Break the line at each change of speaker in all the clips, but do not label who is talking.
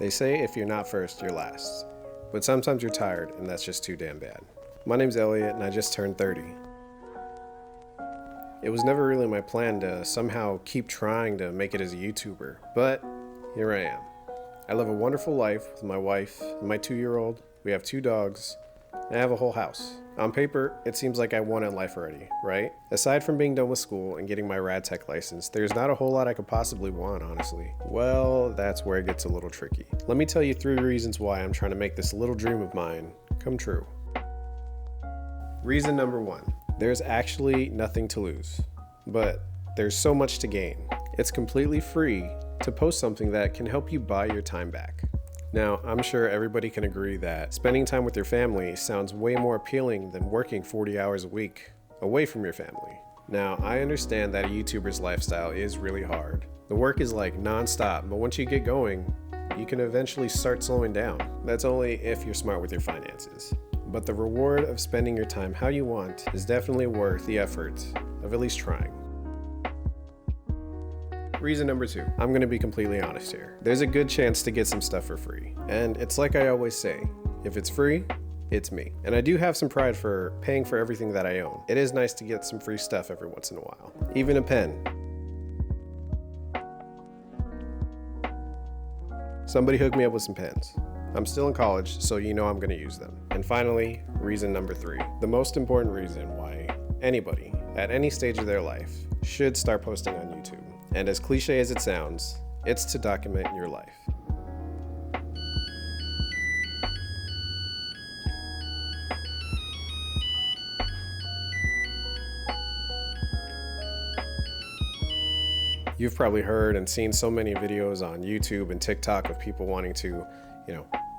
They say if you're not first, you're last. But sometimes you're tired, and that's just too damn bad. My name's Elliot, and I just turned 30. It was never really my plan to somehow keep trying to make it as a YouTuber, but here I am. I live a wonderful life with my wife and my 2-year-old. We have 2 dogs, and I have a whole house. On paper, it seems like I won in life already, right? Aside from being done with school and getting my rad tech license, there's not a whole lot I could possibly want, honestly. Well, that's where it gets a little tricky. Let me tell you 3 reasons why I'm trying to make this little dream of mine come true. Reason number 1, there's actually nothing to lose, but there's so much to gain. It's completely free to post something that can help you buy your time back. Now, I'm sure everybody can agree that spending time with your family sounds way more appealing than working 40 hours a week away from your family. Now, I understand that a YouTuber's lifestyle is really hard. The work is like non-stop, but once you get going, you can eventually start slowing down. That's only if you're smart with your finances. But the reward of spending your time how you want is definitely worth the effort of at least trying. Reason number 2, I'm gonna be completely honest here. There's a good chance to get some stuff for free. And it's like I always say, if it's free, it's me. And I do have some pride for paying for everything that I own. It is nice to get some free stuff every once in a while. Even a pen. Somebody hooked me up with some pens. I'm still in college, so you know I'm gonna use them. And finally, reason number 3, the most important reason why anybody at any stage of their life should start posting on YouTube. And as cliche as it sounds, it's to document your life. You've probably heard and seen so many videos on YouTube and TikTok of people wanting to,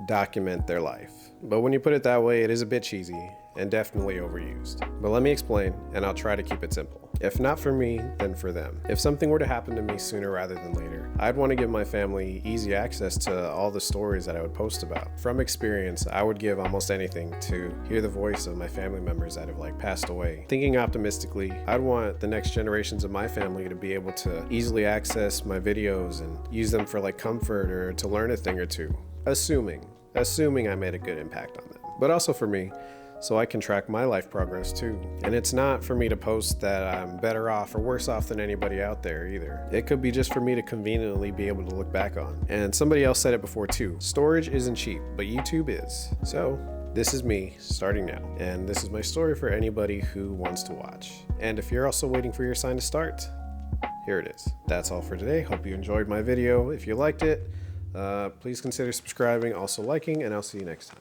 document their life. But when you put it that way, it is a bit cheesy and definitely overused. But let me explain, and I'll try to keep it simple. If not for me, then for them. If something were to happen to me sooner rather than later, I'd want to give my family easy access to all the stories that I would post about. From experience, I would give almost anything to hear the voice of my family members that have passed away. Thinking optimistically, I'd want the next generations of my family to be able to easily access my videos and use them for comfort or to learn a thing or two. Assuming I made a good impact on them. But also for me, so I can track my life progress too. And it's not for me to post that I'm better off or worse off than anybody out there either. It could be just for me to conveniently be able to look back on. And somebody else said it before too. Storage isn't cheap, but YouTube is. So this is me starting now. And this is my story for anybody who wants to watch. And if you're also waiting for your sign to start, here it is. That's all for today. Hope you enjoyed my video. If you liked it, please consider subscribing, also liking, and I'll see you next time.